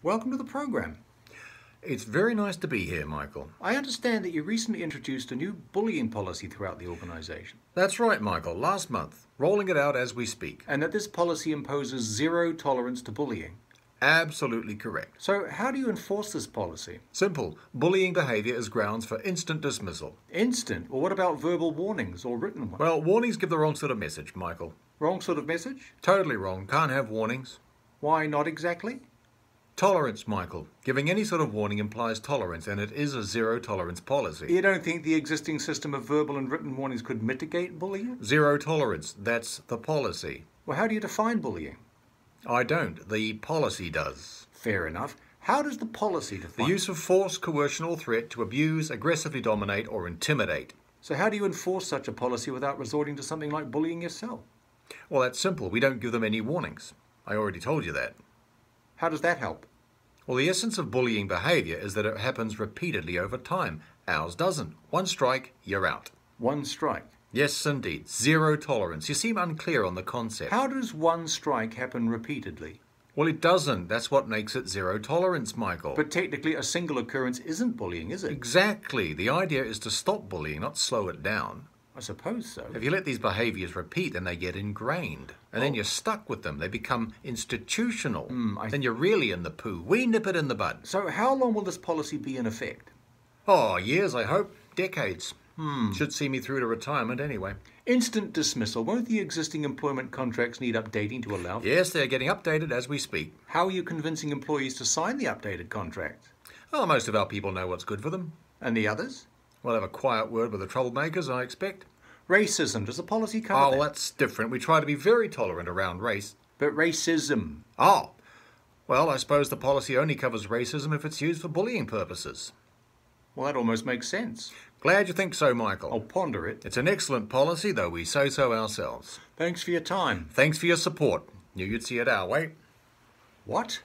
Welcome to the program. It's very nice to be here, Michael. I understand that you recently introduced a new bullying policy throughout the organization, That's right, Michael, last month. Rolling it out as we speak. and that this policy imposes zero tolerance to bullying. Absolutely correct. So, how do you enforce this policy? Simple. Bullying behavior is grounds for instant dismissal. Instant, or what about verbal warnings or written ones? Well, warnings give the wrong sort of message, Michael. Wrong sort of message? Totally wrong. Can't have warnings. Why not exactly? Tolerance, Michael. Giving any sort of warning implies tolerance, and it is a zero tolerance policy. You don't think the existing system of verbal and written warnings could mitigate bullying? Zero tolerance. That's the policy. Well, how do you define bullying? I don't. The policy does. Fair enough. How does the policy The define? use of force, coercion, or threat to abuse, aggressively dominate, or intimidate. So, how do you enforce such a policy without resorting to something like bullying yourself? Well, that's simple. We don't give them any warnings. I already told you that. How does that help? Well, the essence of bullying behavior is that it happens repeatedly over time. Ours doesn't. One strike, you're out. One strike. Yes, indeed. Zero tolerance. You seem unclear on the concept. How does one strike happen repeatedly? Well, it doesn't. That's what makes it zero tolerance, Michael. But technically, a single occurrence isn't bullying, is it? Exactly. The idea is to stop bullying, not slow it down. I suppose so. If you let these behaviors repeat, then they get ingrained. And then you're stuck with them. They become institutional. Then you're really in the poo. We nip it in the bud. So, how long will this policy be in effect? Oh, years, I hope. Decades. Should see me through to retirement anyway. Instant dismissal. Won't the existing employment contracts need updating to allow? Yes, they're getting updated as we speak. How are you convincing employees to sign the updated contracts? Oh, most of our people know what's good for them. And the others? We'll have a quiet word with the troublemakers, I expect. Racism. Does the policy cover Oh, that? that's different. We try to be very tolerant around race. But racism. Oh, well, I suppose the policy only covers racism if it's used for bullying purposes. Well, that almost makes sense. Glad you think so, Michael. I'll ponder it. It's an excellent policy, though we say so ourselves. Thanks for your time. Thanks for your support. Knew you'd see it our way. What?